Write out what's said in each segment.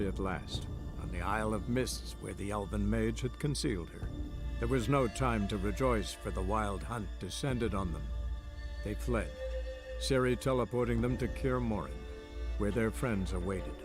At last, on the Isle of Mists where the Elven Mage had concealed her. There was no time to rejoice, for the wild hunt descended on them. They fled, Ciri teleporting them to Kaer Morhen, where their friends awaited.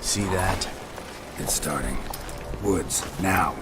See that? It's starting. Woods, now.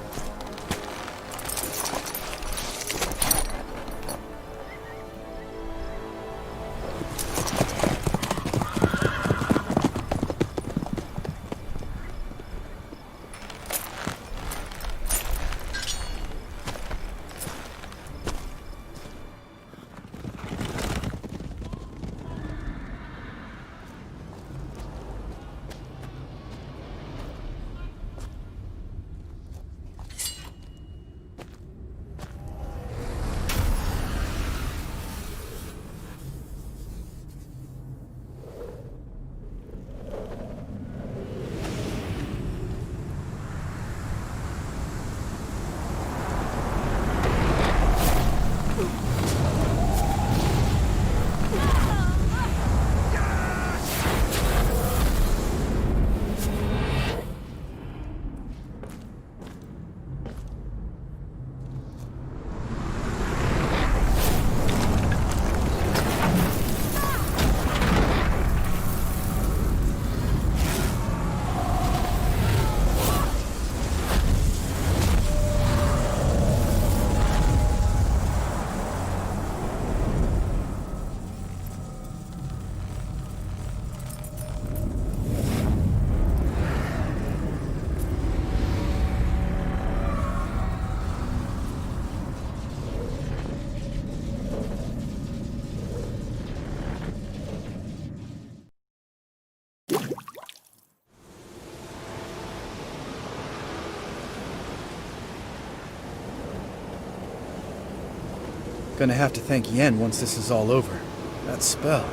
Gonna have to thank Yen once this is all over. That spell,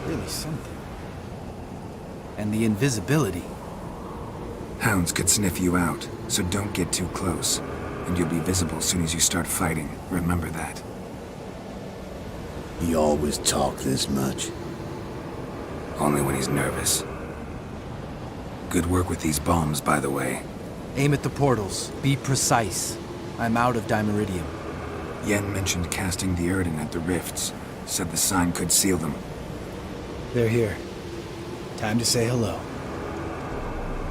really something. And the invisibility. Hounds could sniff you out, so don't get too close. And you'll be visible as soon as you start fighting. Remember that. He always talk this much? Only when he's nervous. Good work with these bombs, by the way. Aim at the portals. Be precise. I'm out of Dimeridium. Yen mentioned casting the Yrden at the rifts. Said the sign could seal them. They're here. Time to say hello.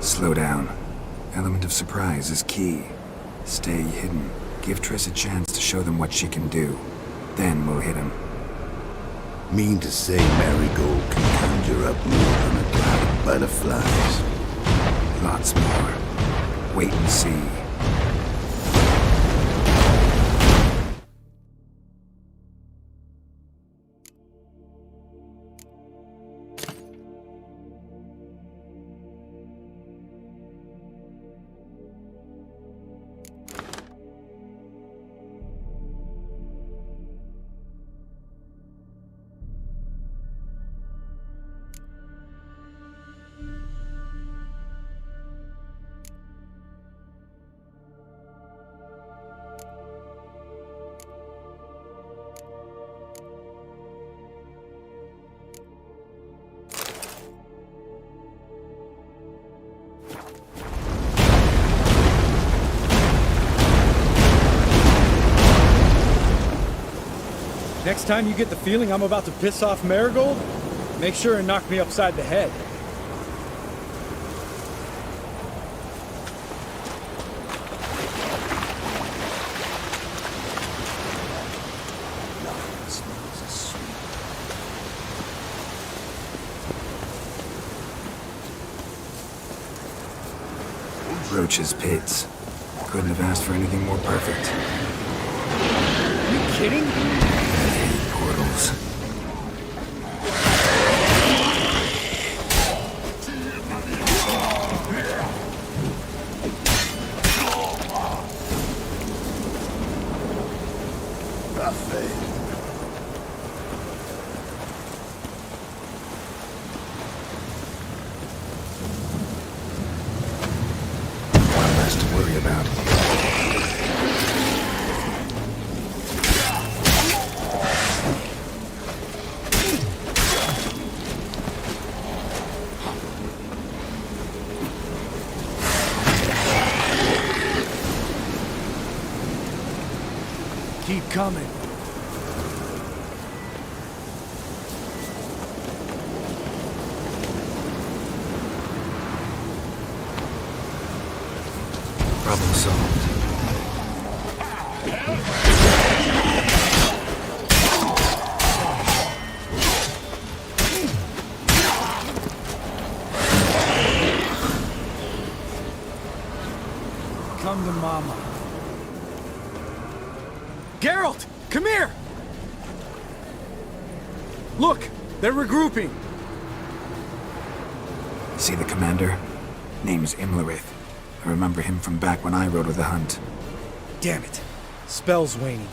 Slow down. Element of surprise is key. Stay hidden. Give Triss a chance to show them what she can do. Then we'll hit him. Mean to say Marigold can conjure up more than a cloud of butterflies. Lots more. Wait and see. Next time you get the feeling I'm about to piss off Marigold, make sure and knock me upside the head. Roach's pits. Couldn't have asked for anything more perfect. Are you kidding? Portals. Buffet. One less to worry about. Keep coming. Problem solved. Come to Mama. Geralt, come here! Look, they're regrouping. See the commander? Name's Imlerith. I remember him from back when I rode with the hunt. Damn it. Spell's waning.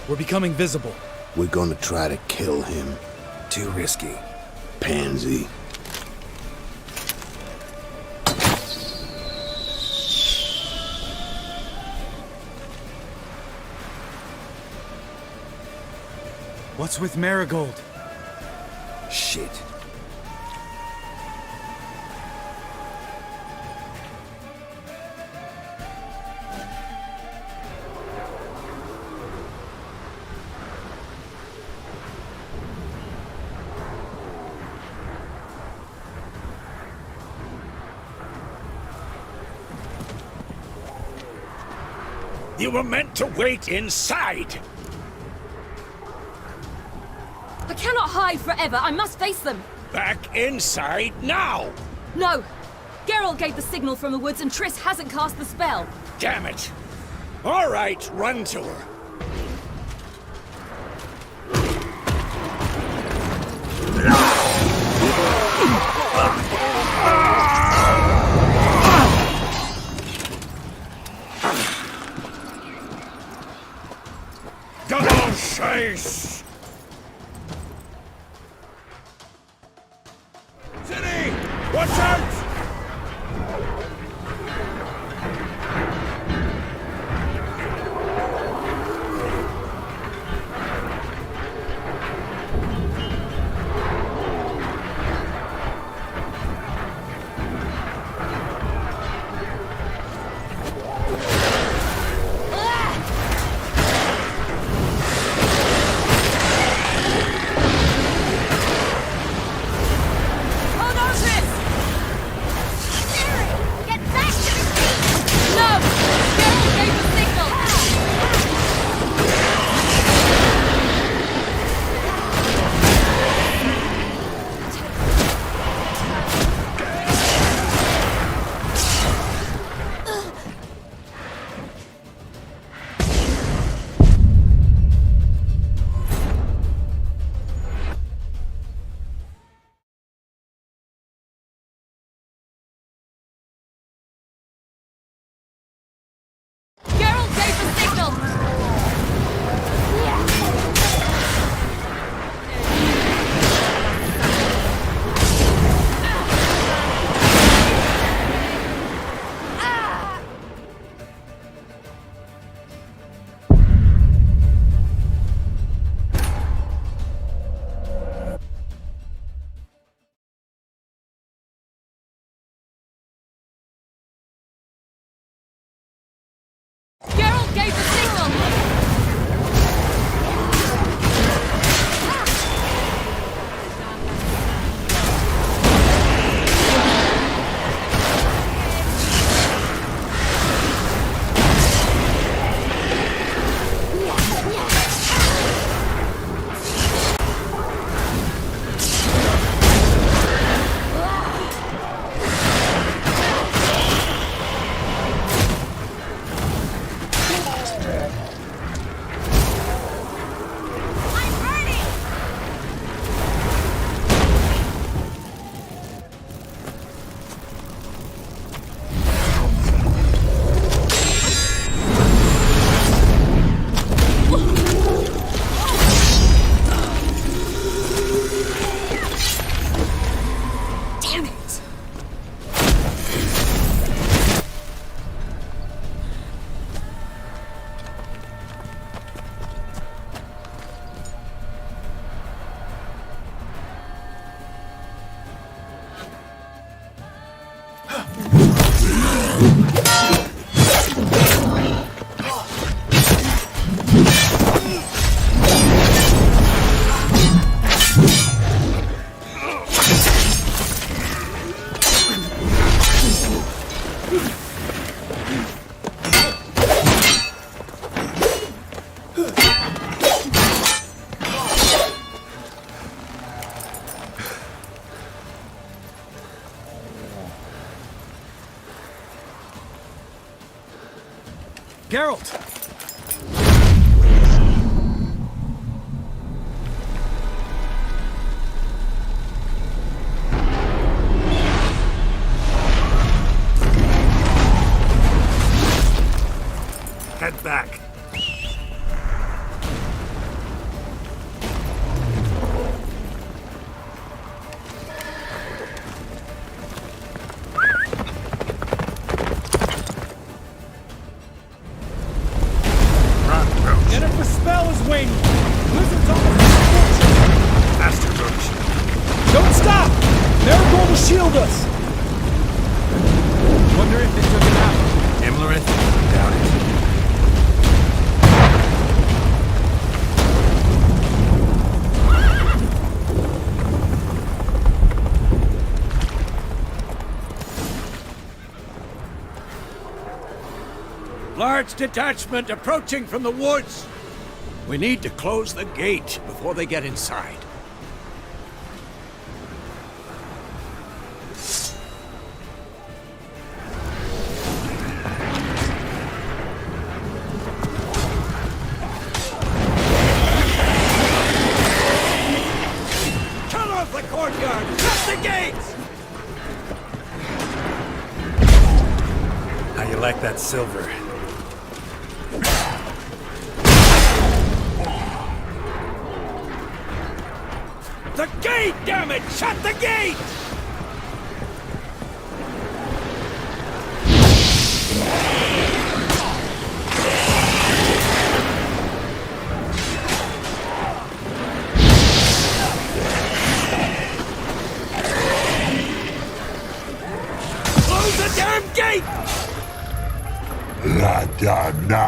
We're becoming visible. We're gonna try to kill him. Too risky. Pansy. What's with Marigold? Shit. You were meant to wait inside! I cannot hide forever. I must face them. Back inside now! No. Geralt gave the signal from the woods and Triss hasn't cast the spell. Damn it! All right, run to her. Double chase! City! Watch out! Hold on, Triss! Damn it! Geralt! Head back. Yennefer's spell is waning! Blizzard's almost Faster, Roach. Don't stop! Marigold will shield us! Wonder if they took it out. Imlerith? Doubt it. Large detachment approaching from the woods. We need to close the gate before they get inside. Cut off the courtyard! Shut the gates! How you like that silver? The gate, damn it! Shut the gate! Close the damn gate! La da na.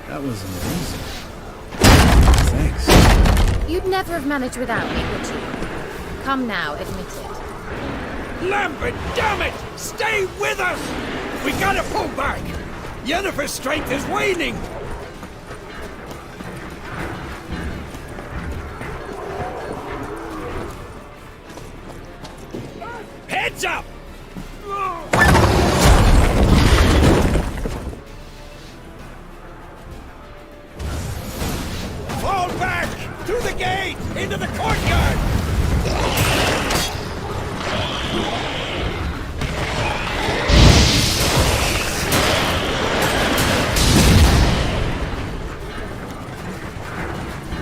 That was amazing. Thanks. You'd never have managed without me, would you? Come now, admit it. Lambert, damn it! Stay with us! We gotta pull back! Yennefer's strength is waning! Heads up! Fall back! Through the gate! Into the courtyard!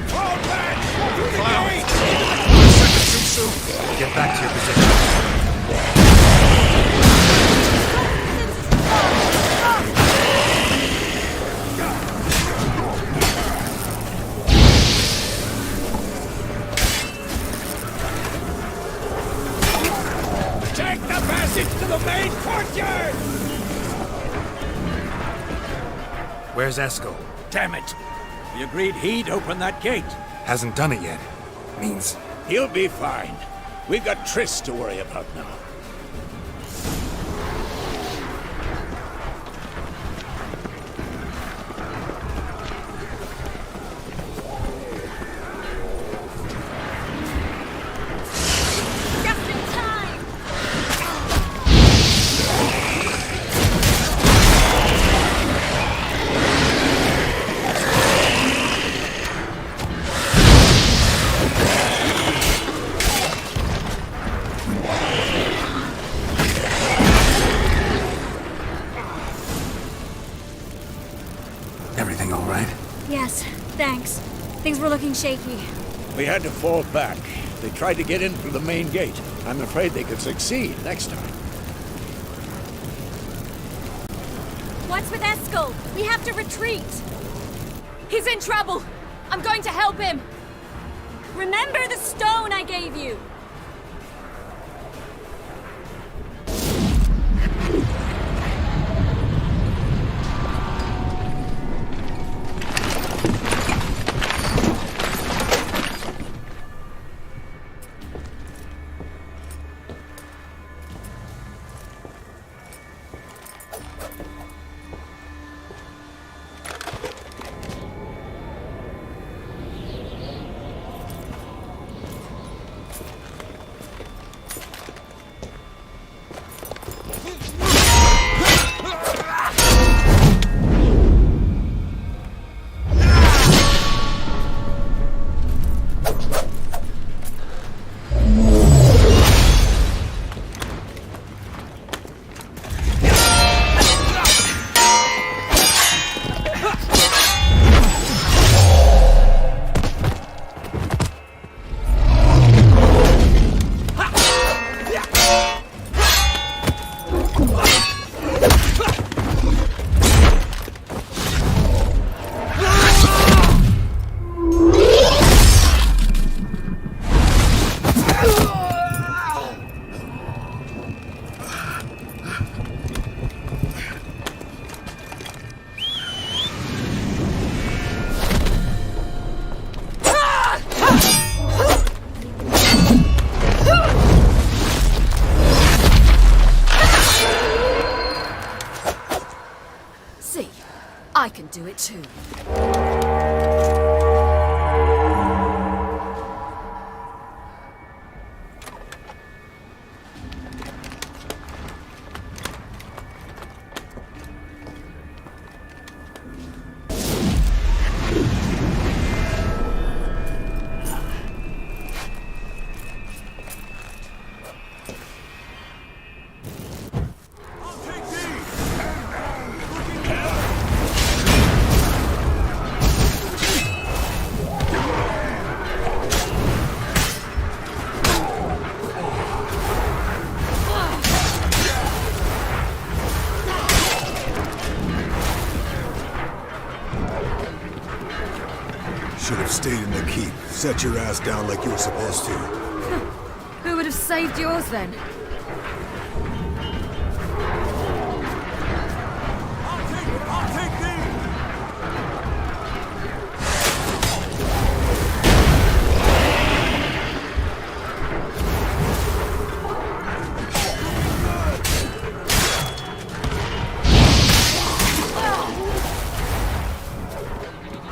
Fall back! Through the gate! Too soon. Get back to your position. Take the passage to the main courtyard! Where's Eskel? Damn it! We agreed he'd open that gate. Hasn't done it yet. Means He'll be fine. We've got Triss to worry about now. Everything all right? Yes, thanks. Things were looking shaky. We had to fall back. They tried to get in through the main gate. I'm afraid they could succeed next time. What's with Eskel? We have to retreat! He's in trouble! I'm going to help him! Remember the stone I gave you! I can do it too. Should have stayed in the keep. Set your ass down like you were supposed to. Who would have saved yours then? I'll take these!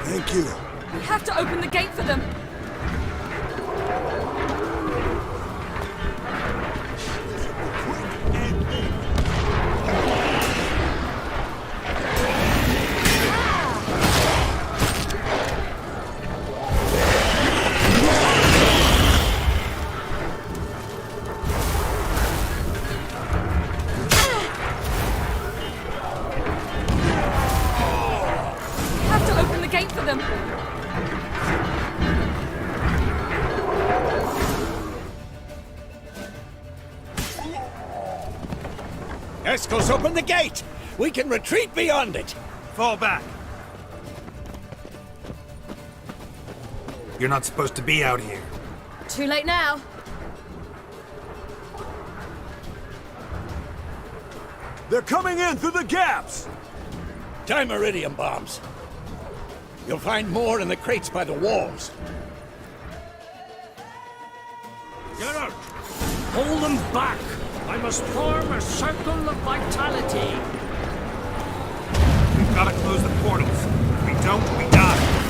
Thank you. We have to open the gate for them. We have to open the gate for them. Eskel's open the gate! We can retreat beyond it! Fall back. You're not supposed to be out here. Too late now. They're coming in through the gaps! Dimeridium bombs. You'll find more in the crates by the walls. Geralt, hold them back! I must form a circle of vitality. We've got to close the portals. If we don't, we die.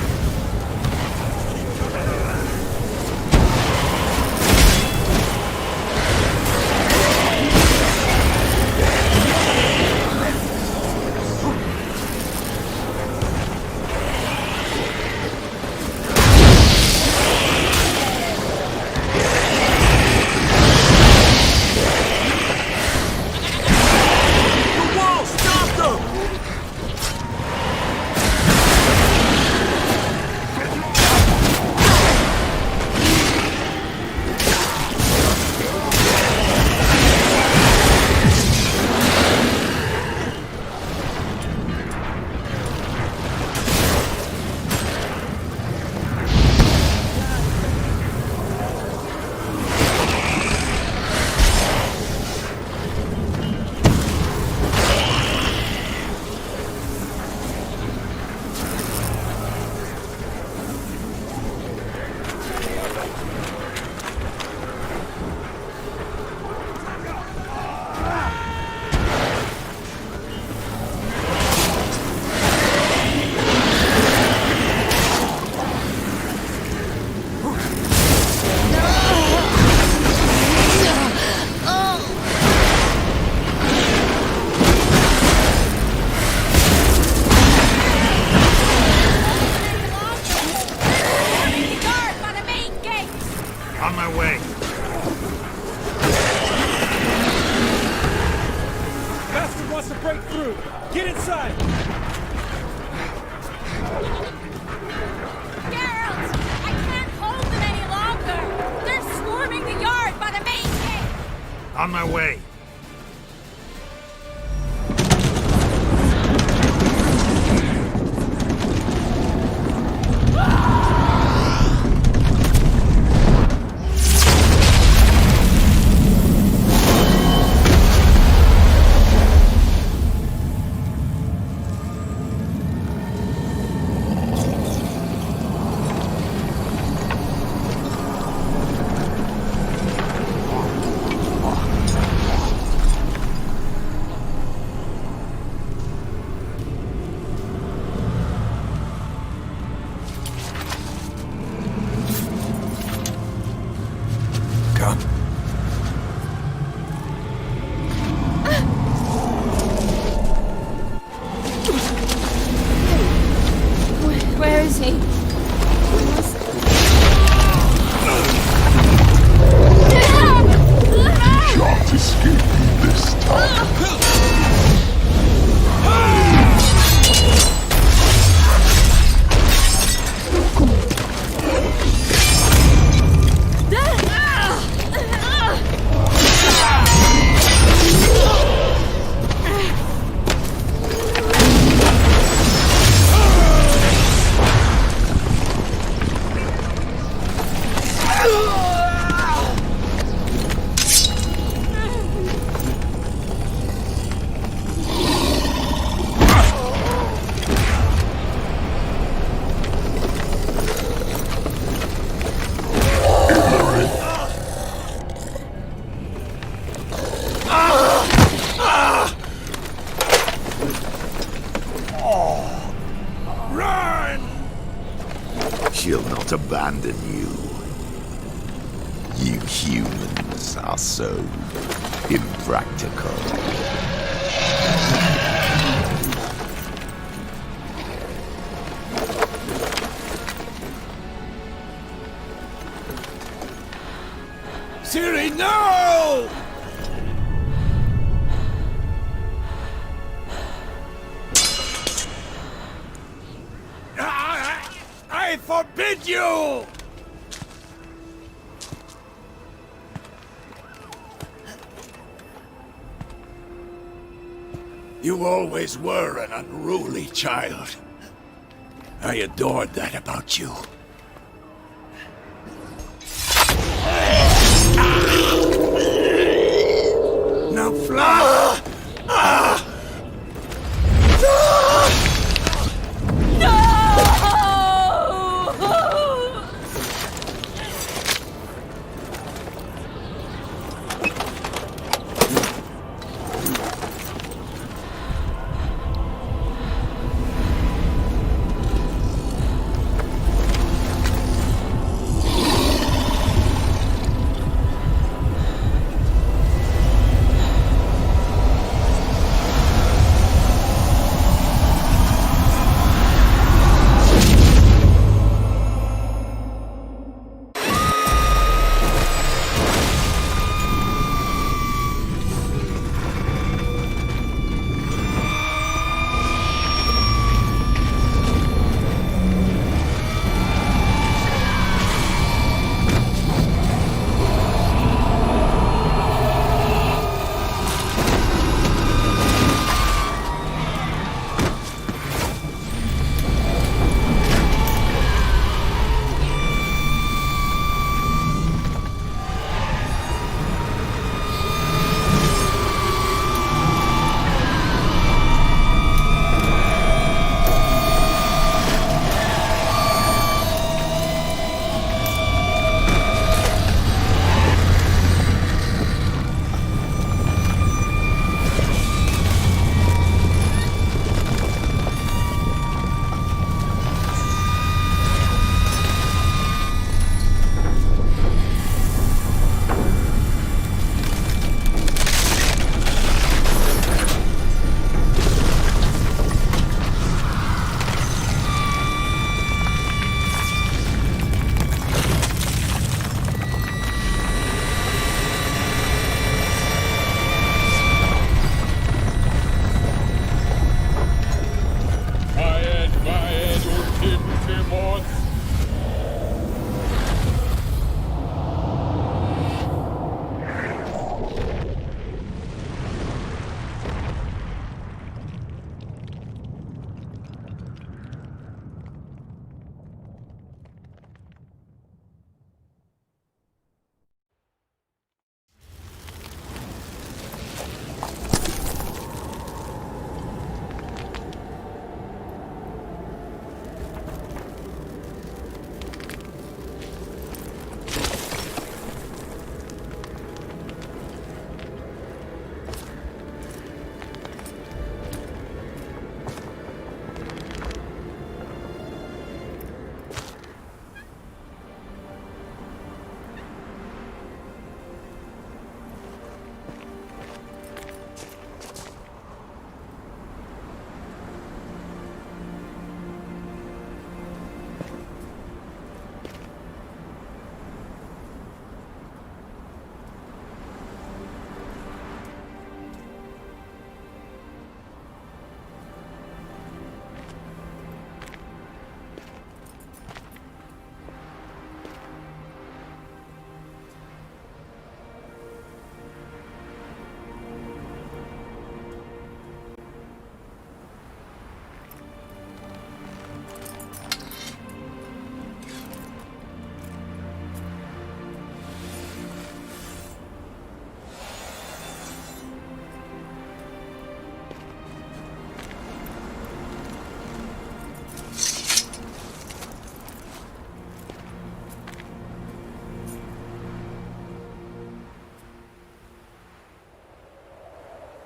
is he? Can't escape me this time. She'll not abandon you. You humans are so impractical. Ciri, no! I forbid you! You always were an unruly child. I adored that about you. Now fly!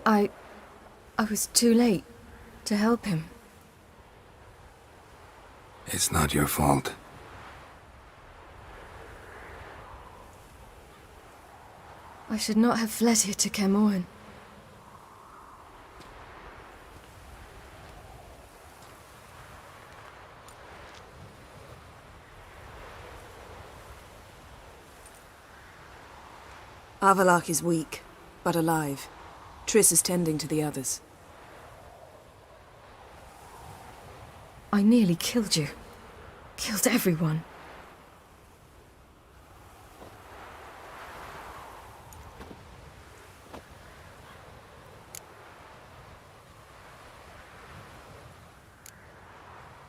I was too late to help him. It's not your fault. I should not have fled here to Kaer Morhen. Avallac'h is weak, but alive. Triss is tending to the others. I nearly killed you. Killed everyone.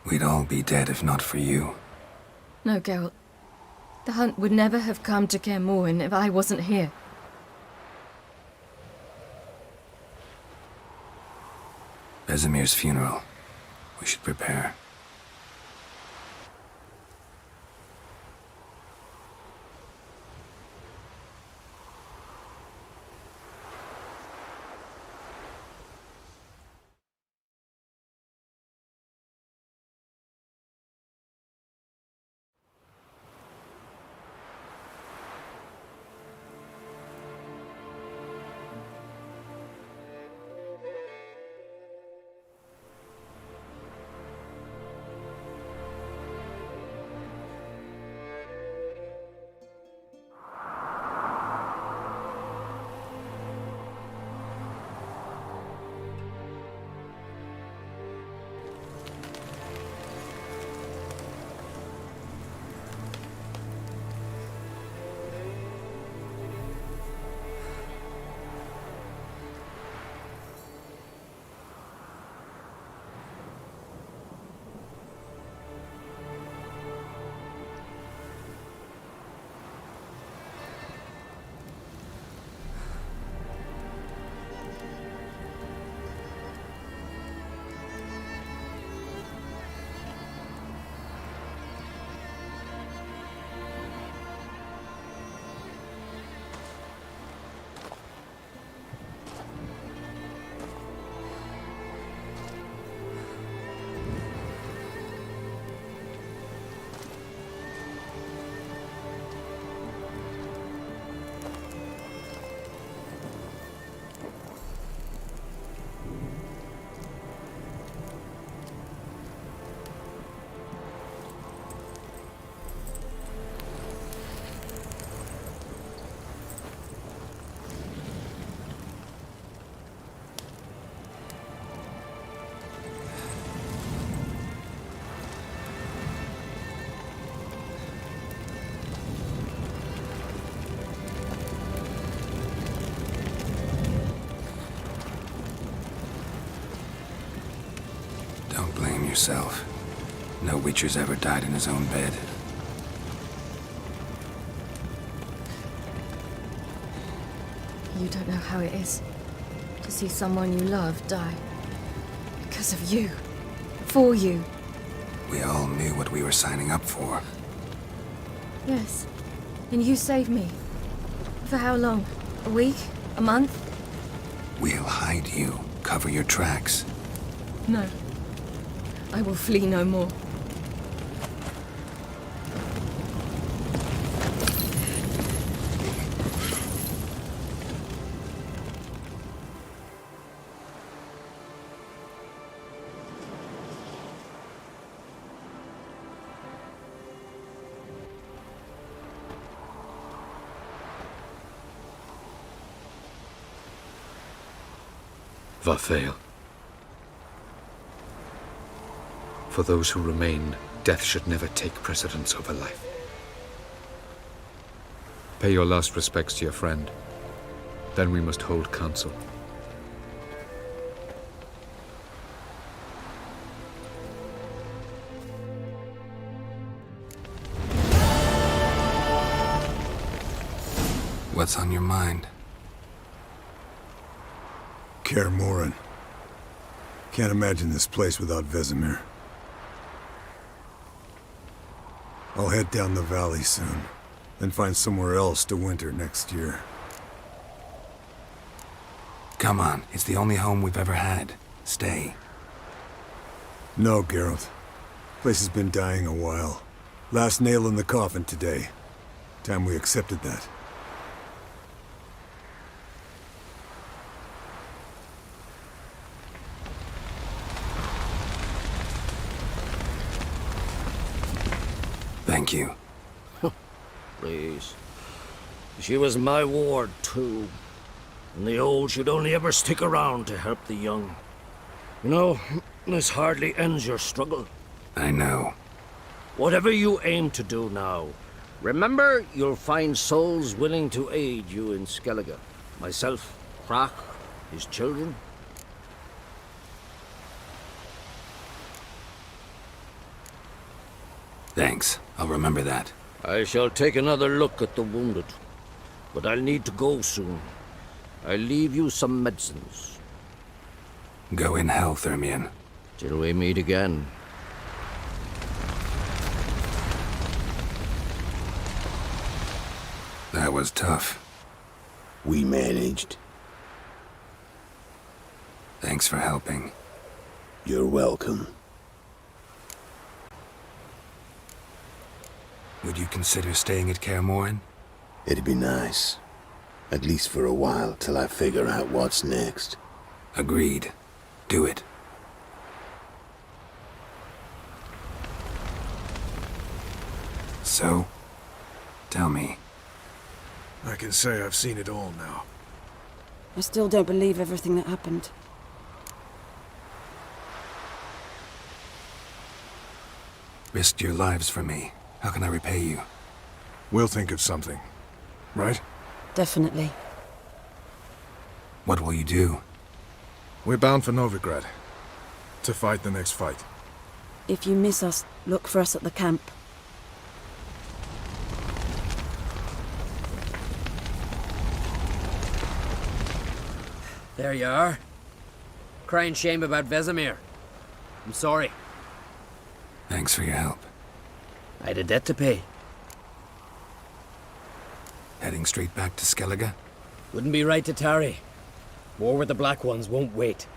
We'd all be dead if not for you. No, Geralt. The hunt would never have come to Kaer Morhen if I wasn't here. Vesemir's funeral. We should prepare. Don't blame yourself. No Witcher's ever died in his own bed. You don't know how it is to see someone you love die. Because of you. For you. We all knew what we were signing up for. Yes. And you saved me. For how long? A week? A month? We'll hide you. Cover your tracks. No. I will flee no more. Vathael. For those who remain, death should never take precedence over life. Pay your last respects to your friend. Then we must hold council. What's on your mind? Kaer Morhen. Can't imagine this place without Vesemir. I'll head down the valley soon, then find somewhere else to winter next year. Come. Come on, it's the only home we've ever had. Stay. No, Geralt. Place has been dying a while. Last nail in the coffin today. Time we accepted that. Thank you. Please. She was my ward, too. And the old should only ever stick around to help the young. You know, this hardly ends your struggle. I know. Whatever you aim to do now, remember you'll find souls willing to aid you in Skellige. Myself, Crach, his children. Thanks. I'll remember that. I shall take another look at the wounded. But I'll need to go soon. I'll leave you some medicines. Go in hell, Thermion. Till we meet again. That was tough. We managed. Thanks for helping. You're welcome. Would you consider staying at Kaer Morhen? It'd be nice. At least for a while, till I figure out what's next. Agreed. Do it. So, tell me. I can say I've seen it all now. I still don't believe everything that happened. Risked your lives for me. How can I repay you? We'll think of something. Right? Definitely. What will you do? We're bound for Novigrad. To fight the next fight. If you miss us, look for us at the camp. There you are. Crying shame about Vesemir. I'm sorry. Thanks for your help. I had a debt to pay. Heading straight back to Skellige? Wouldn't be right to tarry. War with the Black Ones won't wait.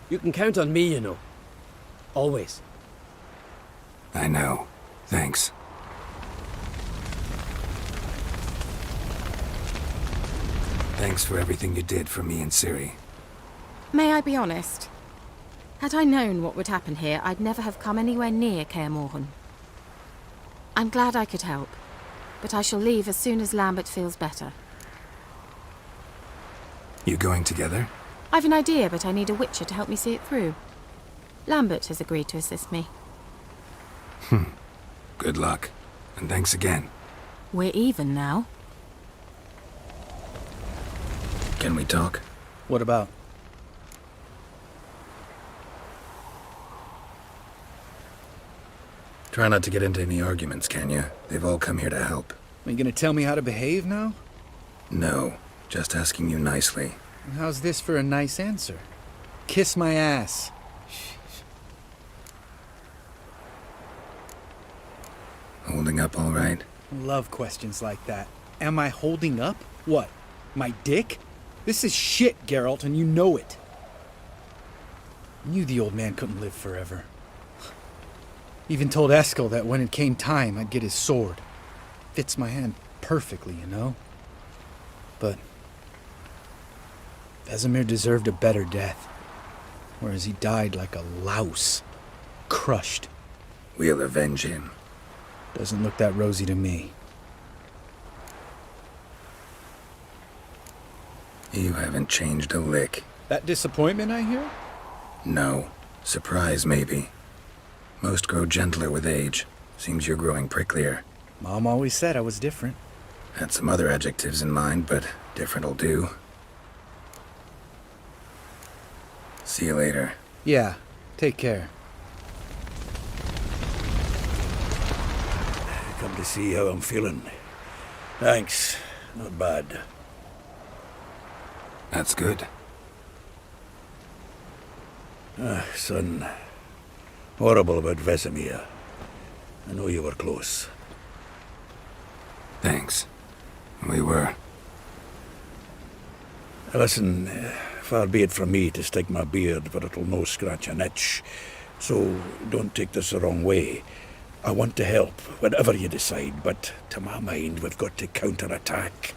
You can count on me, you know. Always. I know. Thanks. Thanks for everything you did for me and Ciri. May I be honest? Had I known what would happen here, I'd never have come anywhere near Kaer Morhen. I'm glad I could help, but I shall leave as soon as Lambert feels better. You going together? I've an idea, but I need a witcher to help me see it through. Lambert has agreed to assist me. Good luck, and thanks again. We're even now. Can we talk? What about? Try not to get into any arguments, can you? They've all come here to help. Are you gonna tell me how to behave now? No, just asking you nicely. And how's this for a nice answer? Kiss my ass. Holding up all right? Love questions like that. Am I holding up? What? My dick? This is shit, Geralt, and you know it. I knew the old man couldn't live forever. Even told Eskel that when it came time, I'd get his sword. Fits my hand perfectly, you know? But Vesemir deserved a better death, whereas he died like a louse, crushed. We'll avenge him. Doesn't look that rosy to me. You haven't changed a lick. That disappointment I hear? No. Surprise, maybe. Most grow gentler with age. Seems you're growing pricklier. Mom always said I was different. Had some other adjectives in mind, but different'll do. See you later. Yeah, take care. Come to see how I'm feeling. Thanks. Not bad. That's good. Son. Horrible about Vesemir. I know you were close. Thanks. We were. Listen, far be it from me to stick my beard, but it'll no scratch an itch. So don't take this the wrong way. I want to help, whatever you decide, but to my mind, we've got to counterattack.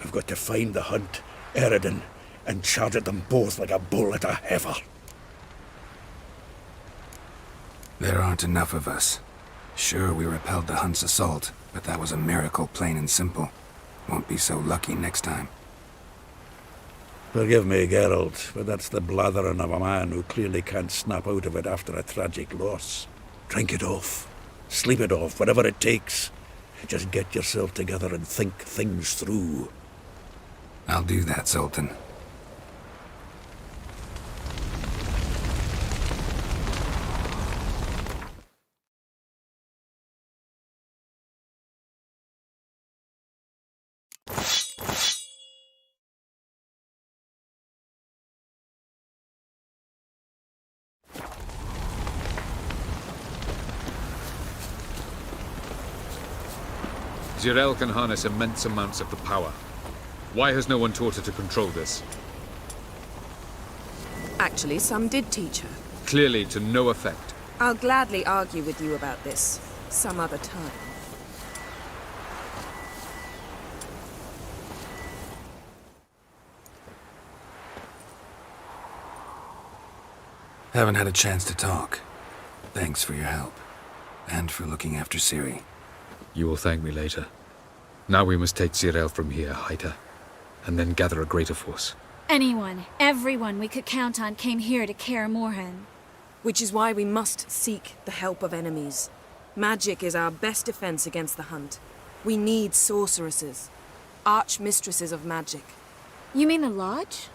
We've got to find the Hunt, Eredin, and charge at them both like a bull at a heifer. There aren't enough of us. Sure, we repelled the Hunt's assault, but that was a miracle, plain and simple. Won't be so lucky next time. Forgive me, Geralt, but that's the blathering of a man who clearly can't snap out of it after a tragic loss. Drink it off. Sleep it off, whatever it takes. Just get yourself together and think things through. I'll do that, Sultan. Zirael can harness immense amounts of the power. Why has no one taught her to control this? Actually, some did teach her. Clearly to no effect. I'll gladly argue with you about this some other time. Haven't had a chance to talk. Thanks for your help. And for looking after Ciri. You will thank me later. Now we must take Zirael from here, hide her, and then gather a greater force. Anyone, everyone we could count on came here to Kaer Morhen. Which is why we must seek the help of enemies. Magic is our best defense against the Hunt. We need sorceresses, archmistresses of magic. You mean the Lodge?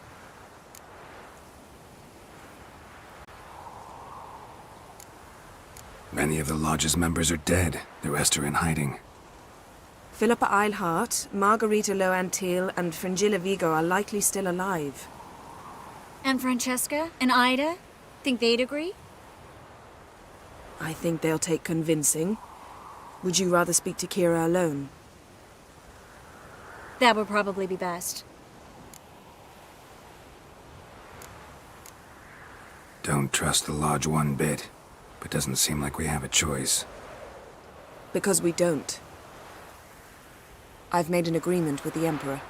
Many of the Lodge's members are dead. The rest are in hiding. Philippa Eilhart, Margarita Loantil, and Fringilla Vigo are likely still alive. And Francesca and Ida? Think they'd agree? I think they'll take convincing. Would you rather speak to Kira alone? That would probably be best. Don't trust the Lodge one bit, but doesn't seem like we have a choice. Because we don't. I've made an agreement with the Emperor.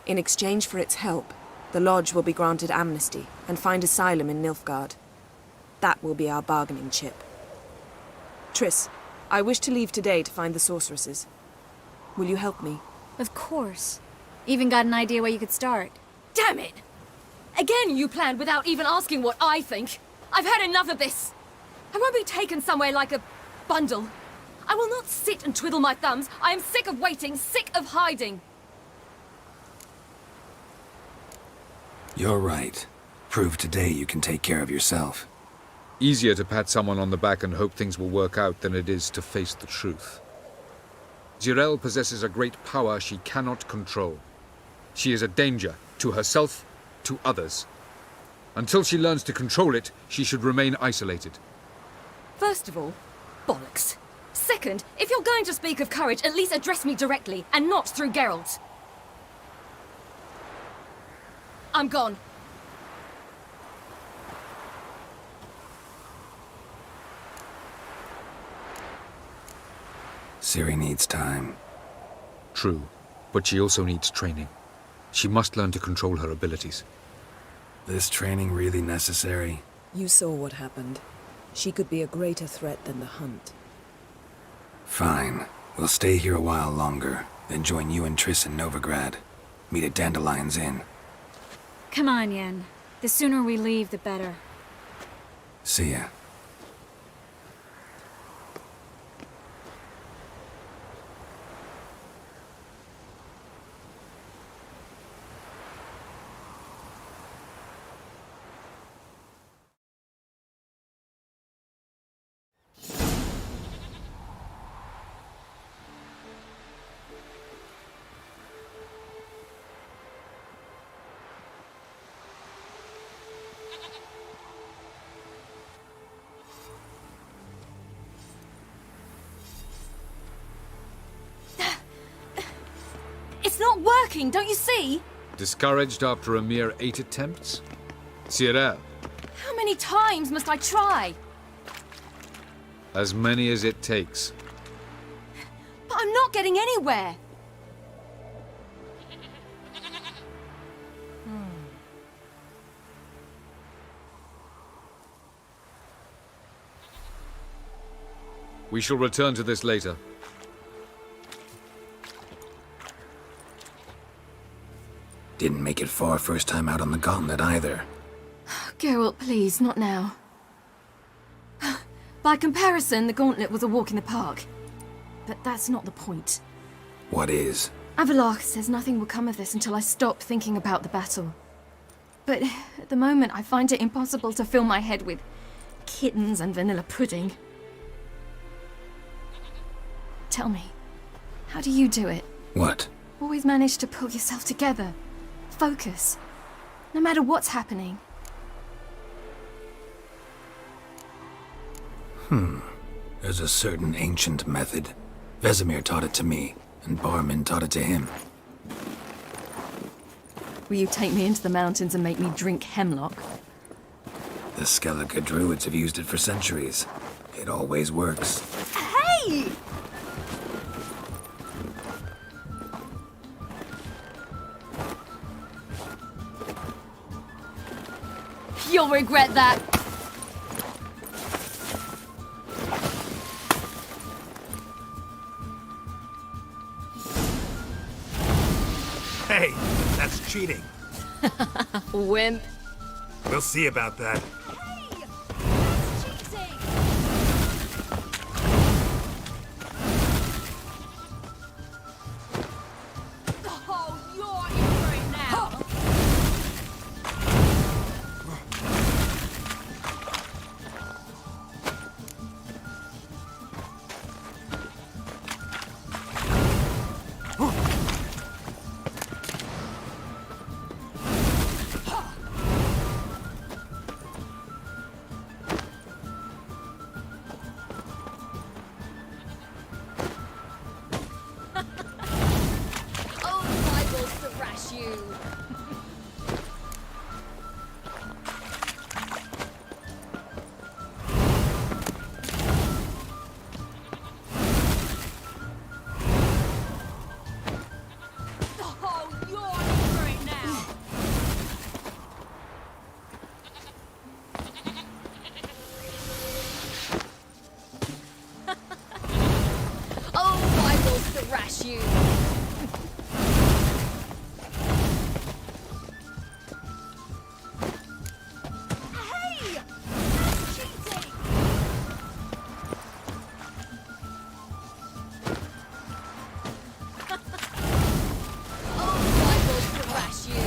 In exchange for its help, the Lodge will be granted amnesty and find asylum in Nilfgaard. That will be our bargaining chip. Triss, I wish to leave today to find the sorceresses. Will you help me? Of course. Even got an idea where you could start. Damn it! Again you planned without even asking what I think. I've had enough of this. I won't be taken somewhere like a bundle. I will not sit and twiddle my thumbs. I am sick of waiting, sick of hiding. You're right. Prove today you can take care of yourself. Easier to pat someone on the back and hope things will work out than it is to face the truth. Zirael possesses a great power she cannot control. She is a danger to herself, to others. Until she learns to control it, she should remain isolated. First of all, bollocks. Second, if you're going to speak of courage, at least address me directly, and not through Geralt. I'm gone. Ciri needs time. True, but she also needs training. She must learn to control her abilities. This training really necessary? You saw what happened. She could be a greater threat than the Hunt. Fine. We'll stay here a while longer, then join you and Triss in Novigrad. Meet at Dandelion's Inn. Come on, Yen. The sooner we leave, the better. See ya. It's not working, don't you see? Discouraged after a mere 8 attempts? Cyril, How many times must I try? as many as it takes. But I'm not getting anywhere. We shall return to this later. Didn't make it far first time out on the gauntlet either. Geralt, please, not now. By comparison, the gauntlet was a walk in the park. But that's not the point. What is? Avallac'h says nothing will come of this until I stop thinking about the battle. But at the moment, I find it impossible to fill my head with kittens and vanilla pudding. Tell me, how do you do it? What? Always manage to pull yourself together. Focus. No matter what's happening. There's a certain ancient method. Vesemir taught it to me, and Barman taught it to him. Will you take me into the mountains and make me drink hemlock? The Skellige druids have used it for centuries. It always works. Hey! You'll regret that. Hey, that's cheating. Wimp. We'll see about that. Oh, you're in for it now. Oh, I will thrash you. Oh, you're in for it now. Oh, I will thrash you. Hey! That's cheating! Oh, I will thrash you.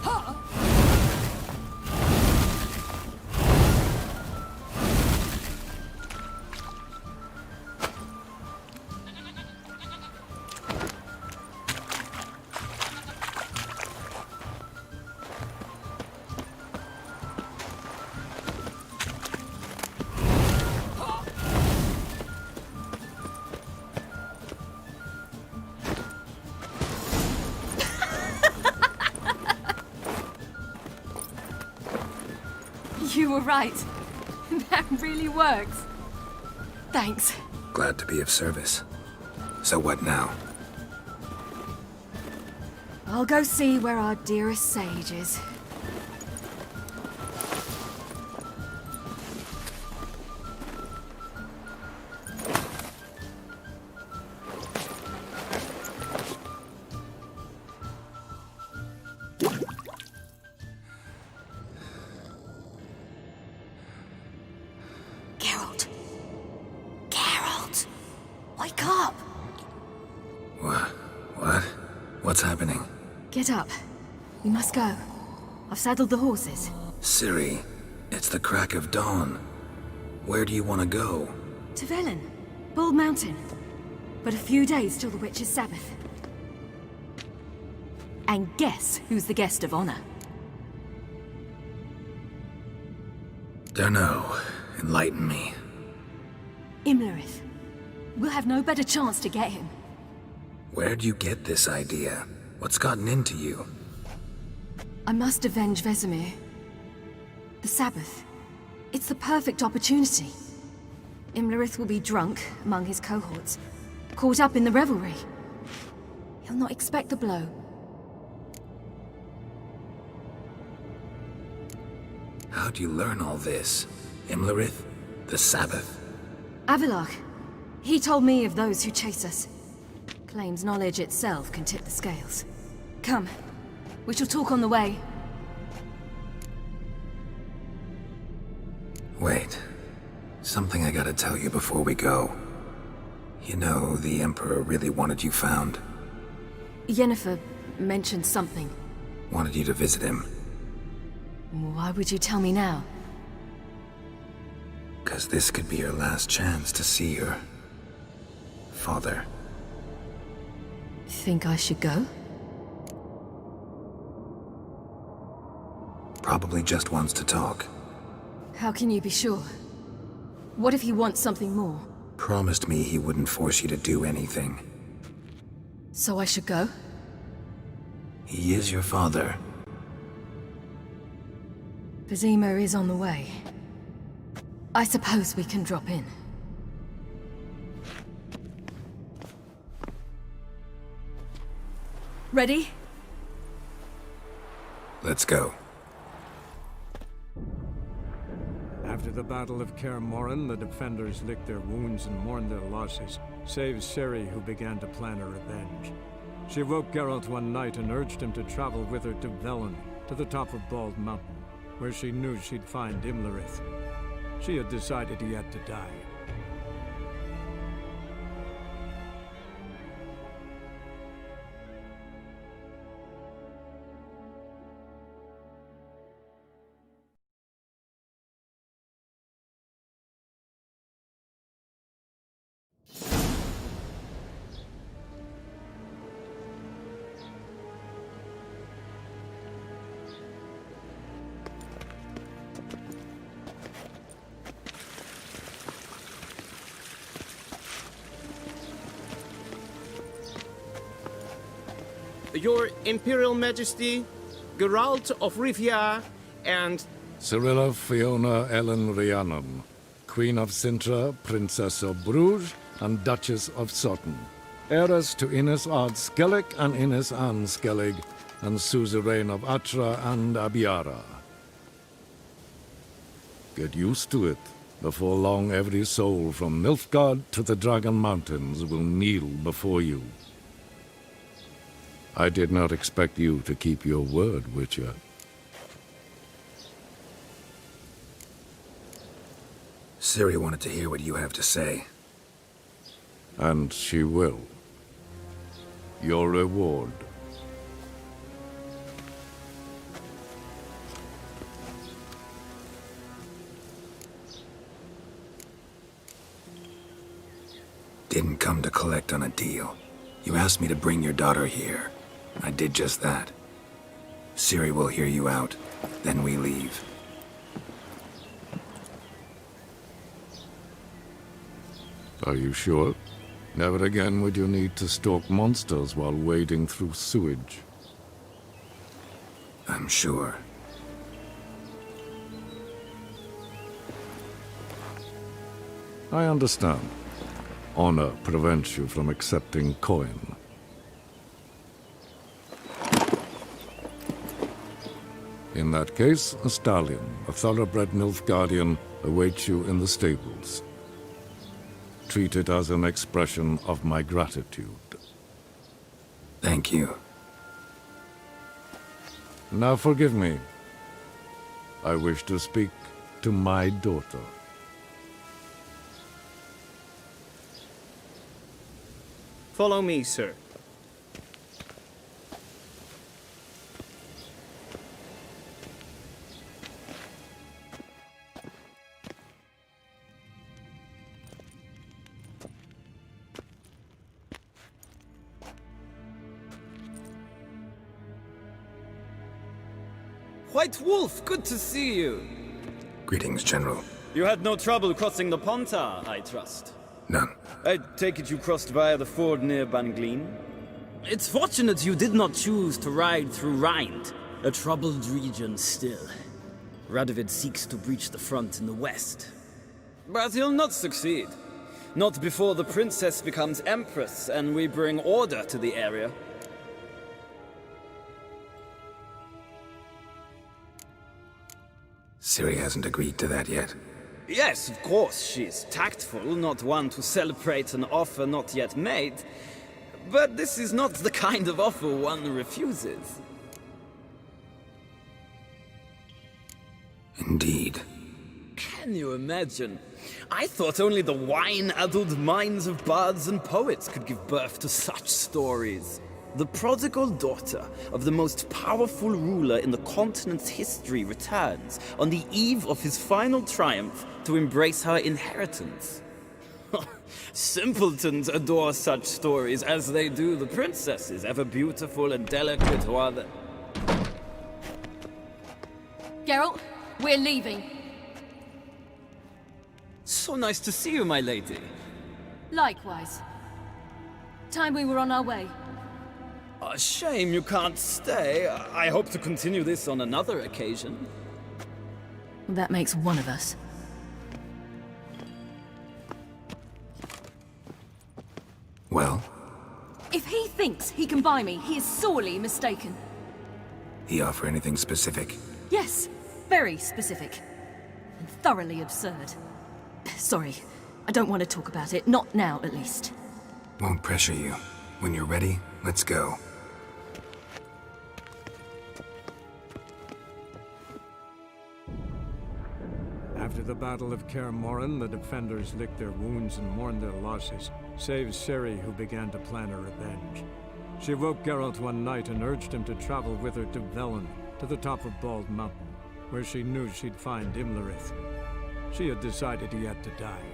Huh? You were right. That really works. Thanks. Glad to be of service. So what now? I'll go see where our dearest sage is. Geralt. Geralt! Wake up! What? What's happening? Get up. We must go. I've saddled the horses. Ciri, it's the crack of dawn. Where do you want to go? To Velen. Bald Mountain. But a few days till the Witch's Sabbath. And guess who's the guest of honor? Dunno. Enlighten me. Imlerith. We'll have no better chance to get him. Where'd you get this idea? What's gotten into you? I must avenge Vesemir. The Sabbath. It's the perfect opportunity. Imlerith will be drunk among his cohorts, caught up in the revelry. He'll not expect the blow. How'd you learn all this? Imlerith? The Sabbath? Avilark. He told me of those who chase us. Claims knowledge itself can tip the scales. Come. We shall talk on the way. Wait. Something I gotta tell you before we go. You know, the Emperor really wanted you found. Yennefer mentioned something. Wanted you to visit him. Why would you tell me now? 'Cause this could be your last chance to see your father. Think I should go? Probably just wants to talk. How can you be sure? What if he wants something more? Promised me he wouldn't force you to do anything. So I should go? He is your father. Vesemir is on the way. I suppose we can drop in. Ready? Let's go. After the Battle of Kaer Morhen, the defenders licked their wounds and mourned their losses, save Ciri, who began to plan her revenge. She woke Geralt one night and urged him to travel with her to Velen, to the top of Bald Mountain, where she knew she'd find Imlerith. She had decided he had to die. Your Imperial Majesty, Geralt of Rivia, and... Cirilla Fiona Ellen Rhiannon, Queen of Sintra, Princess of Bruges, and Duchess of Sutton. Heiress to Innes Ard Skellig and Innes Anne Skellig, and suzerain of Atra and Abiara. Get used to it. Before long, every soul from Nilfgaard to the Dragon Mountains will kneel before you. I did not expect you to keep your word, Witcher. Ciri wanted to hear what you have to say. And she will. Your reward. Didn't come to collect on a deal. You asked me to bring your daughter here. I did just that. Ciri will hear you out, then we leave. Are you sure? Never again would you need to stalk monsters while wading through sewage. I'm sure. I understand. Honor prevents you from accepting coin. In that case, a stallion, a thoroughbred Nilfgaardian, awaits you in the stables. Treat it as an expression of my gratitude. Thank you. Now forgive me. I wish to speak to my daughter. Follow me, sir. White Wolf, good to see you. Greetings, General. You had no trouble crossing the Pontar, I trust. None. I take it you crossed via the ford near Ban Glean? It's fortunate you did not choose to ride through Rind, a troubled region still. Radovid seeks to breach the front in the west. But he'll not succeed. Not before the princess becomes empress and we bring order to the area. Ciri hasn't agreed to that yet. Yes, of course, she's tactful, not one to celebrate an offer not yet made. But this is not the kind of offer one refuses. Indeed. Can you imagine? I thought only the wine-addled minds of bards and poets could give birth to such stories. The prodigal daughter of the most powerful ruler in the continent's history returns on the eve of his final triumph to embrace her inheritance. Simpletons adore such stories as they do the princesses, ever beautiful and delicate who are the... Geralt, we're leaving. So nice to see you, my lady. Likewise. Time we were on our way. A shame you can't stay. I hope to continue this on another occasion. That makes one of us. Well? If he thinks he can buy me, he is sorely mistaken. He offer anything specific? Yes, very specific. And thoroughly absurd. Sorry, I don't want to talk about it. Not now, at least. Won't pressure you. When you're ready, let's go. After the Battle of Kaer Morhen, the defenders licked their wounds and mourned their losses, save Ciri, who began to plan her revenge. She woke Geralt one night and urged him to travel with her to Velen, to the top of Bald Mountain, where she knew she'd find Imlerith. She had decided he had to die.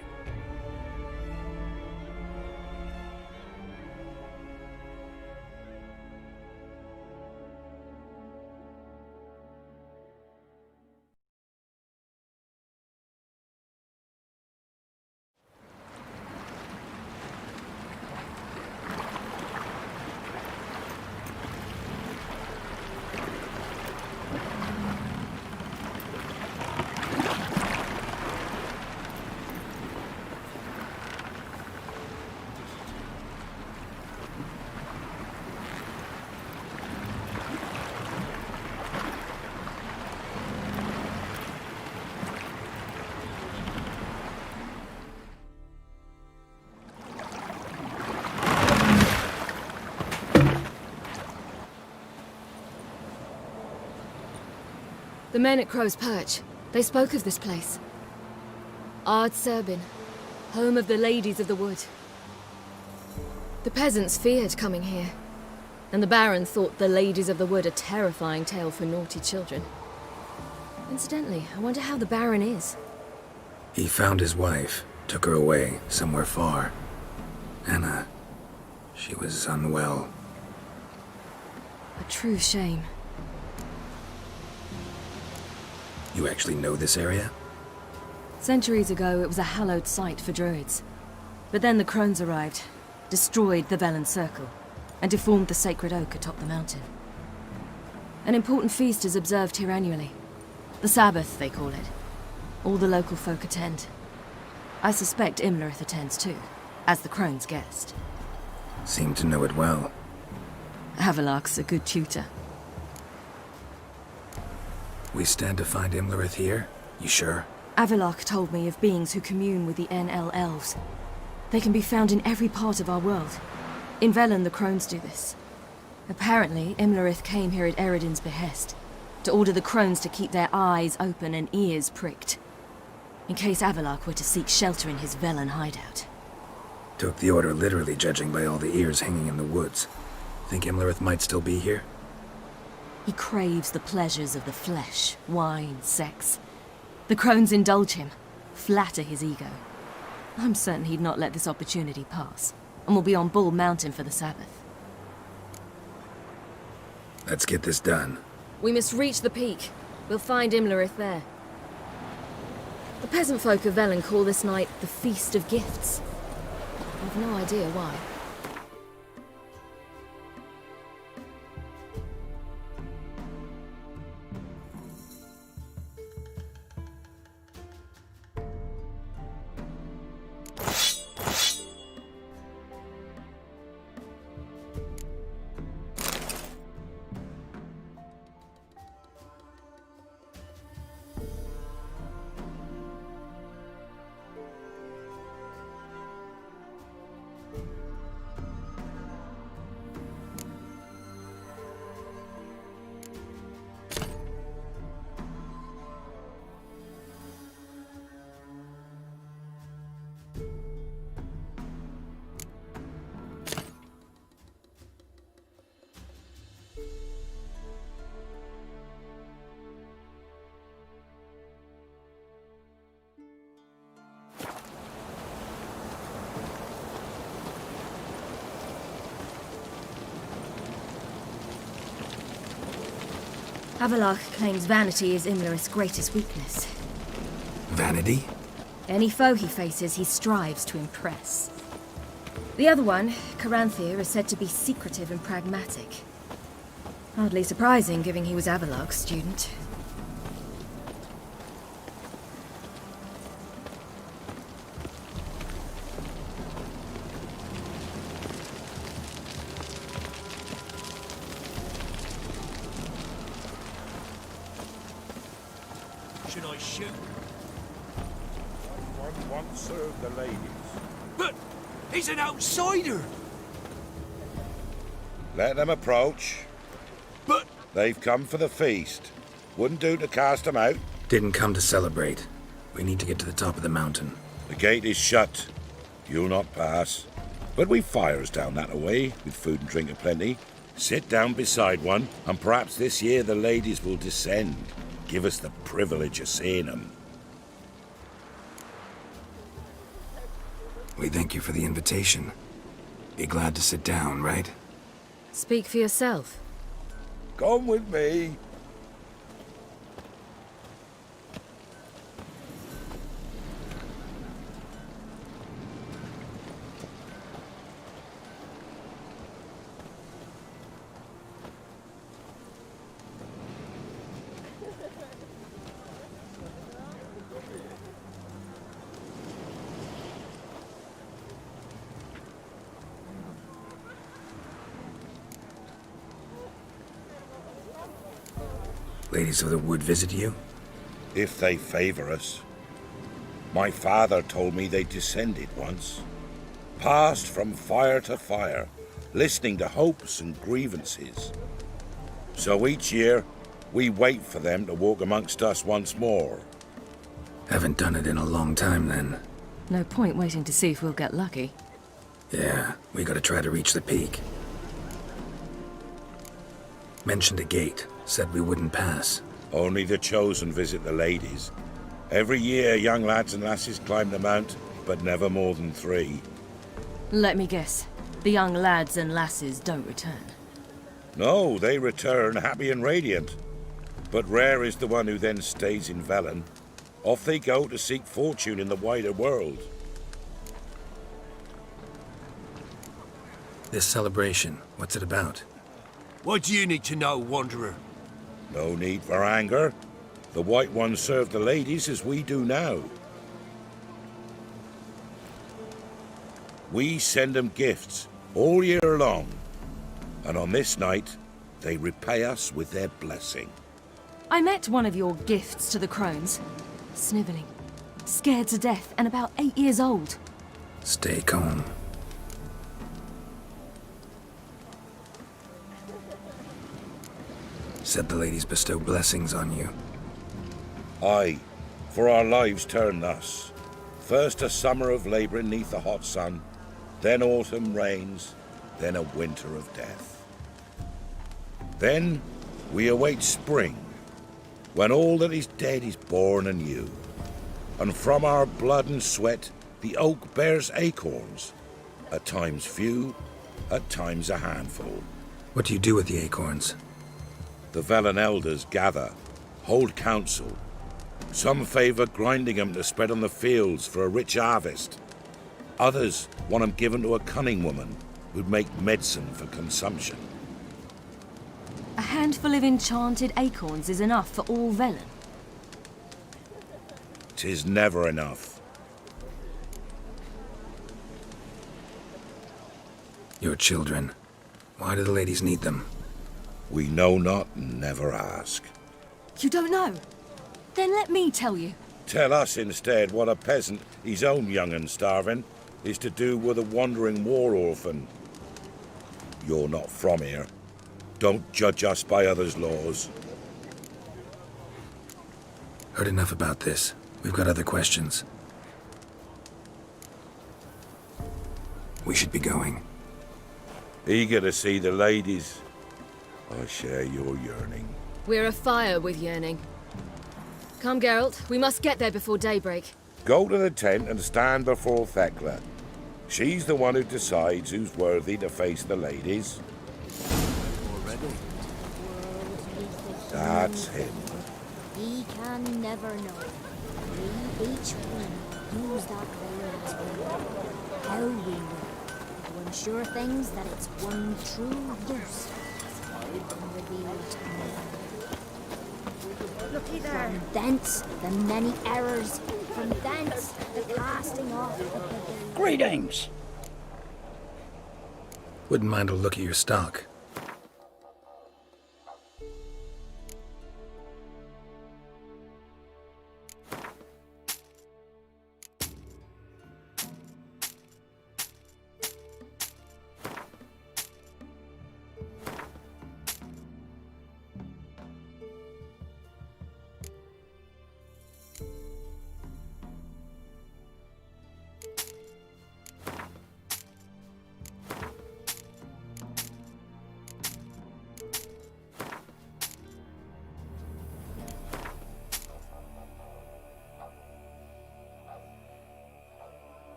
The men at Crow's Perch, they spoke of this place. Ard Serbin, home of the Ladies of the Wood. The peasants feared coming here, and the Baron thought the Ladies of the Wood a terrifying tale for naughty children. Incidentally, I wonder how the Baron is. He found his wife, took her away, somewhere far. Anna, she was unwell. A true shame. You actually know this area? Centuries ago, it was a hallowed site for druids. But then the crones arrived, destroyed the Velen Circle, and deformed the sacred oak atop the mountain. An important feast is observed here annually. The Sabbath, they call it. All the local folk attend. I suspect Imlerith attends too, as the crone's guest. Seem to know it well. Avalok's a good tutor. We stand to find Imlerith here? You sure? Avalok told me of beings who commune with the NL elves. They can be found in every part of our world. In Velen, the crones do this. Apparently, Imlerith came here at Eredin's behest, to order the crones to keep their eyes open and ears pricked, in case Avalok were to seek shelter in his Velen hideout. Took the order literally, judging by all the ears hanging in the woods. Think Imlerith might still be here? He craves the pleasures of the flesh, wine, sex. The crones indulge him, flatter his ego. I'm certain he'd not let this opportunity pass, and will be on Bull Mountain for the Sabbath. Let's get this done. We must reach the peak. We'll find Imlerith there. The peasant folk of Velen call this night the Feast of Gifts. I've no idea why. Havelock claims vanity is Imlerith's greatest weakness. Vanity? Any foe he faces, he strives to impress. The other one, Caranthir, is said to be secretive and pragmatic. Hardly surprising, given he was Havelock's student. Should I shoot? One once served the ladies. But he's an outsider! Let them approach. But... They've come for the feast. Wouldn't do to cast them out. Didn't come to celebrate. We need to get to the top of the mountain. The gate is shut. You'll not pass. But we've fires down that way, with food and drink aplenty. Sit down beside one, and perhaps this year the ladies will descend. Give us the privilege of seeing them. We thank you for the invitation. Be glad to sit down, right? Speak for yourself. Come with me. Ladies of the Wood visit you? If they favor us. My father told me they descended once. Passed from fire to fire, listening to hopes and grievances. So each year, we wait for them to walk amongst us once more. Haven't done it in a long time, then. No point waiting to see if we'll get lucky. Yeah, we gotta try to reach the peak. Mentioned a gate. Said we wouldn't pass. Only the chosen visit the ladies. Every year, young lads and lasses climb the mount, but never more than 3. Let me guess. The young lads and lasses don't return. No, they return happy and radiant. But rare is the one who then stays in Velen. Off they go to seek fortune in the wider world. This celebration, what's it about? What do you need to know, Wanderer? No need for anger. The White Ones serve the ladies as we do now. We send them gifts all year long. And on this night, they repay us with their blessing. I met one of your gifts to the crones. Sniveling. Scared to death and about 8 years old. Stay calm. Said the ladies bestow blessings on you. Aye, for our lives turn thus. First a summer of labouring neath the hot sun, then autumn rains, then a winter of death. Then we await spring, when all that is dead is born anew. And from our blood and sweat the oak bears acorns, at times few, at times a handful. What do you do with the acorns? The Velen elders gather, hold council. Some favor grinding them to spread on the fields for a rich harvest. Others want them given to a cunning woman who'd make medicine for consumption. A handful of enchanted acorns is enough for all Velen. 'Tis never enough. Your children. Why do the ladies need them? We know not and never ask. You don't know? Then let me tell you. Tell us instead what a peasant, his own young and starving, is to do with a wandering war orphan. You're not from here. Don't judge us by others' laws. Heard enough about this. We've got other questions. We should be going. Eager to see the ladies. I share your yearning. We're afire with yearning. Come, Geralt. We must get there before daybreak. Go to the tent and stand before Thekla. She's the one who decides who's worthy to face the ladies. That's him. He can never know. We each one use that veil as we will. How we will. To ensure things that its one true use has been revealed to man. Looky there. From thence, the many errors. From thence, the casting off of the veil. Greetings! Wouldn't mind a look at your stock.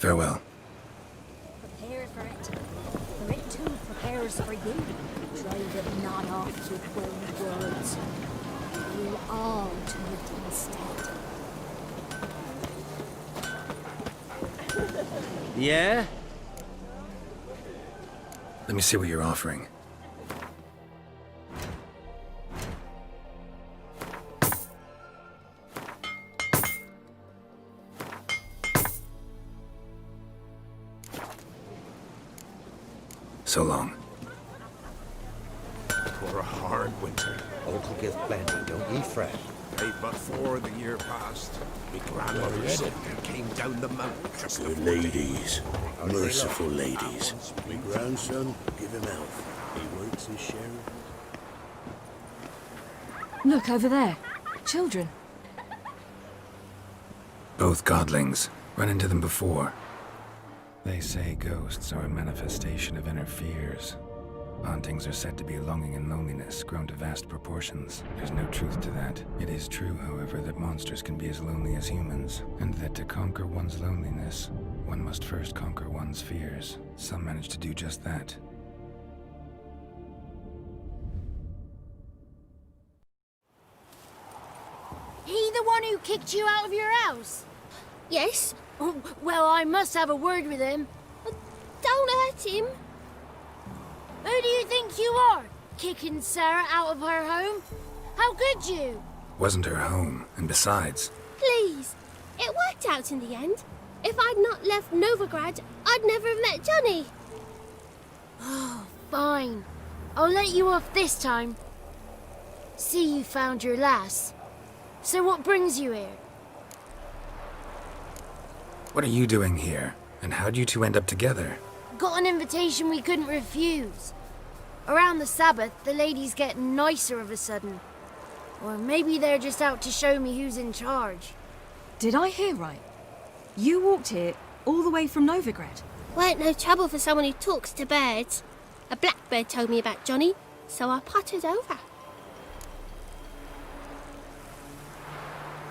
Farewell. Prepare for it. For it too prepares for you. Drive it not off with wild words. We'll all to it instead. Yeah? Let me see what you're offering. So long. For a hard winter. Uncle gets plenty, don't ye fret. Hey, but for the year past, me grandmother said there came down the mountain just Good ladies, merciful ladies. Me grandson, give him out. He works his share. Look over there. Children. Both godlings. Run into them before. They say ghosts are a manifestation of inner fears. Hauntings are said to be longing and loneliness grown to vast proportions. There's no truth to that. It is true, however, that monsters can be as lonely as humans, and that to conquer one's loneliness, one must first conquer one's fears. Some manage to do just that. He the one who kicked you out of your house? Yes. Oh, well, I must have a word with him. Don't hurt him. Who do you think you are? Kicking Sarah out of her home? How could you? Wasn't her home, and besides... Please. It worked out in the end. If I'd not left Novigrad, I'd never have met Johnny. Oh, fine. I'll let you off this time. See you found your lass. So what brings you here? What are you doing here? And how'd you two end up together? Got an invitation we couldn't refuse. Around the Sabbath, the ladies get nicer of a sudden. Or maybe they're just out to show me who's in charge. Did I hear right? You walked here all the way from Novigrad? Weren't no trouble for someone who talks to birds. A blackbird told me about Johnny, so I pottered over.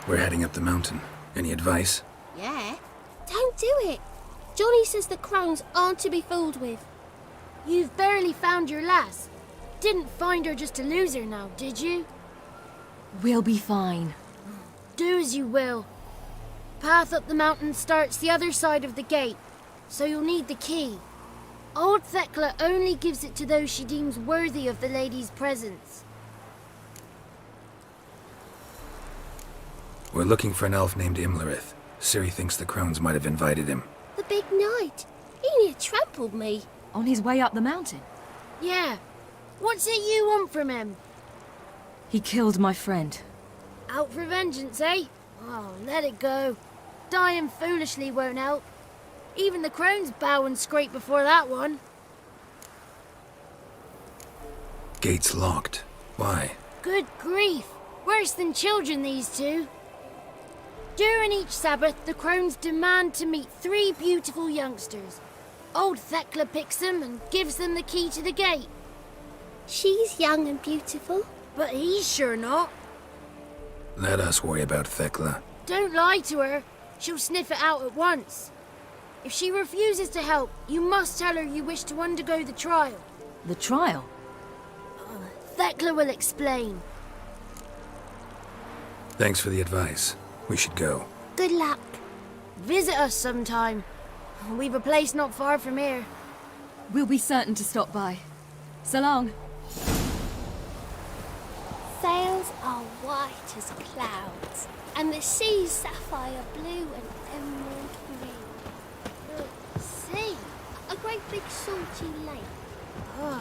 We're heading up the mountain. Any advice? Yeah? Don't do it. Johnny says the crones aren't to be fooled with. You've barely found your lass. Didn't find her just to lose her now, did you? We'll be fine. Do as you will. Path up the mountain starts the other side of the gate, so you'll need the key. Old Thekla only gives it to those she deems worthy of the lady's presence. We're looking for an elf named Imlerith. Ciri thinks the crones might have invited him. The big knight. He near trampled me. On his way up the mountain? Yeah. What's it you want from him? He killed my friend. Out for vengeance, eh? Oh, let it go. Dying foolishly won't help. Even the crones bow and scrape before that one. Gate's locked. Why? Good grief. Worse than children, these two. During each Sabbath, the crones demand to meet 3 beautiful youngsters. Old Thekla picks them and gives them the key to the gate. She's young and beautiful. But he's sure not. Let us worry about Thekla. Don't lie to her. She'll sniff it out at once. If she refuses to help, you must tell her you wish to undergo the trial. The trial? Thekla will explain. Thanks for the advice. We should go. Good luck. Visit us sometime. We've a place not far from here. We'll be certain to stop by. So long. Sails are white as clouds, and the sea's sapphire blue and emerald green. Look, see, a great big salty lake. Oh.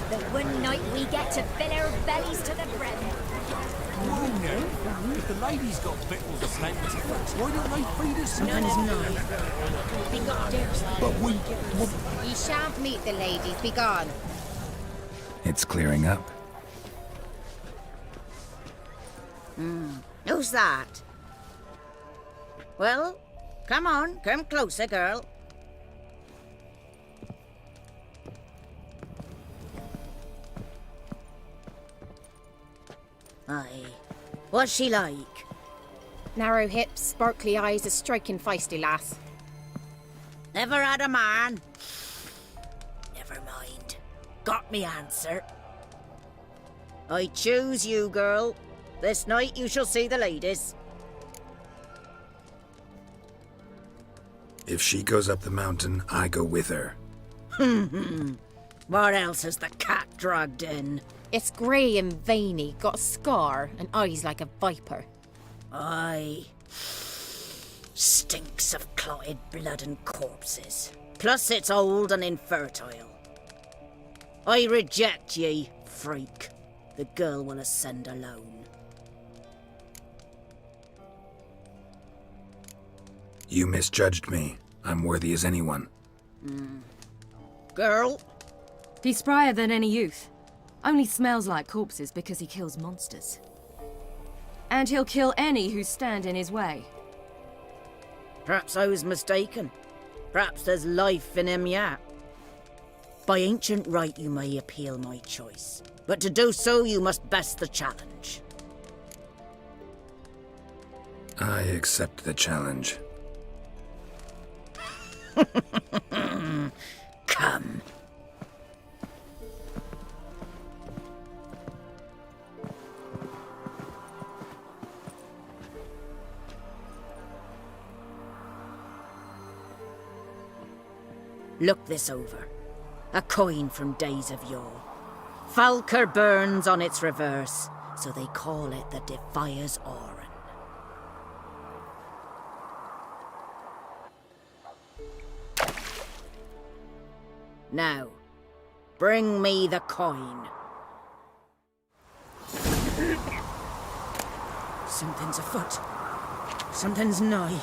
The one night we get to fill our bellies to the brim. Why now? If the ladies got victuals and plenty, why don't they feed us? But we... Ye shan't meet the ladies. Be gone. It's clearing up. Who's that? Well, come on. Come closer, girl. Aye. What's she like? Narrow hips, sparkly eyes, a striking feisty lass. Never had a man. Never mind. Got me answer. I choose you, girl. This night you shall see the ladies. If she goes up the mountain, I go with her. What else has the cat dragged in? It's grey and veiny, got a scar, and eyes like a viper. Aye. Stinks of clotted blood and corpses. Plus it's old and infertile. I reject ye, freak. The girl will ascend alone. You misjudged me. I'm worthy as anyone. Girl? He's sprier than any youth. Only smells like corpses because he kills monsters. And he'll kill any who stand in his way. Perhaps I was mistaken. Perhaps there's life in him yet. By ancient right you may appeal my choice. But to do so you must best the challenge. I accept the challenge. Come. Look this over. A coin from days of yore. Falker burns on its reverse, so they call it the Defier's Oran. Now, bring me the coin. Something's afoot. Something's nigh.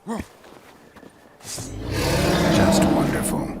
Just wonderful.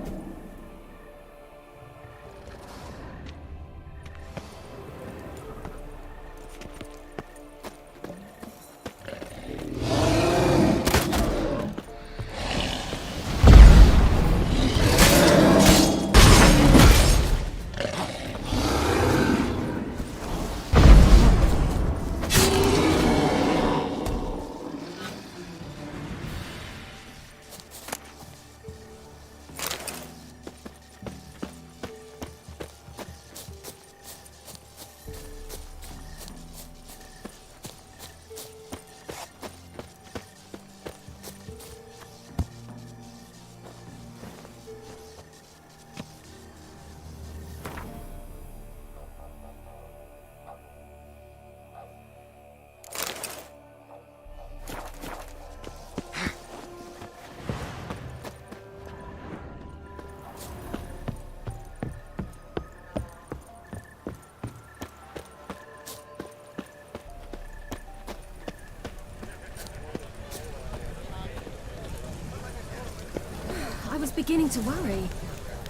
I was beginning to worry.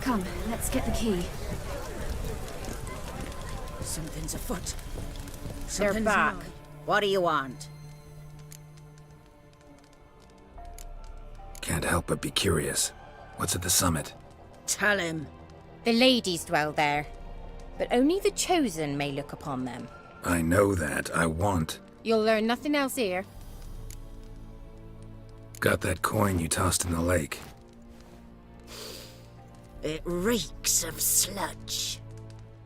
Come, let's get the key. Something's afoot. They're Something's back. wrong. What do you want? Can't help but be curious. What's at the summit? Tell him. The ladies dwell there, but only the chosen may look upon them. I know that. I want. You'll learn nothing else here. Got that coin you tossed in the lake. It reeks of sludge.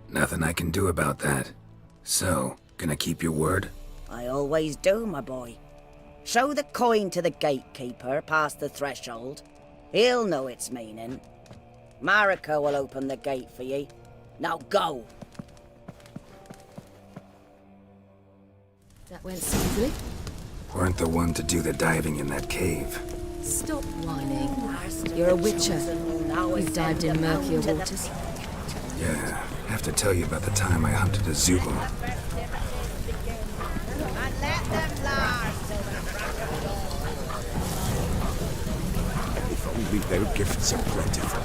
Nothing I can do about that. So, gonna keep your word? I always do, my boy. Show the coin to the gatekeeper past the threshold. He'll know its meaning. Marika will open the gate for ye. Now go! That went smoothly. Weren't the one to do the diving in that cave. Stop whining. You're a witcher. You've dived in murkier waters. Yeah, have to tell you about the time I hunted a Zubul. If only their gifts are plentiful.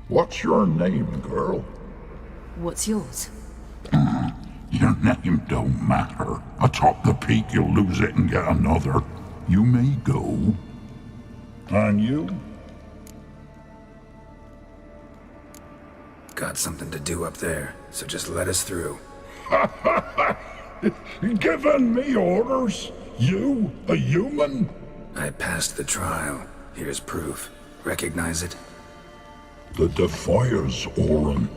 What's your name, girl? What's yours? Your name don't matter. Atop the peak, you'll lose it and get another. You may go. And you? Got something to do up there, so just let us through. Giving me orders? You, a human? I passed the trial. Here's proof. Recognize it? The Defiers, Orin.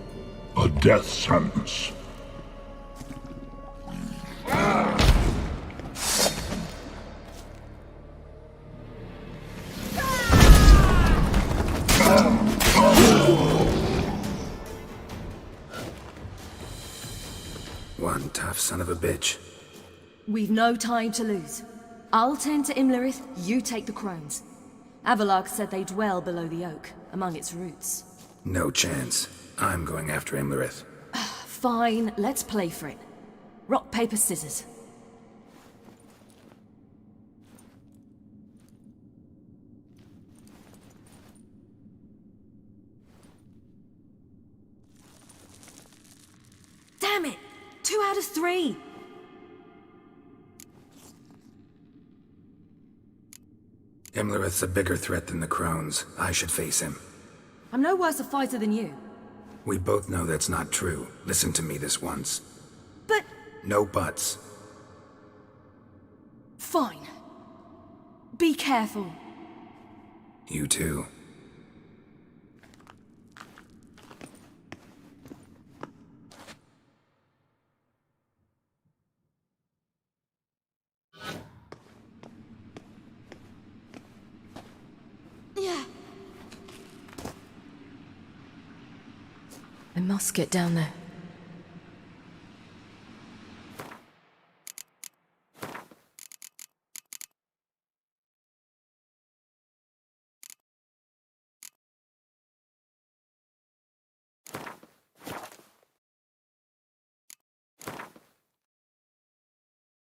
A death sentence. One tough son of a bitch. We've no time to lose. I'll tend to Imlerith, you take the crones. Avalark said they dwell below the oak, among its roots. No chance. I'm going after Imlerith. Fine, let's play for it. Rock, paper, scissors. Damn it! 2 out of 3! Imlerith's a bigger threat than the Crones. I should face him. I'm no worse a fighter than you. We both know that's not true. Listen to me this once. But... No buts. Fine. Be careful. You too. I must get down there.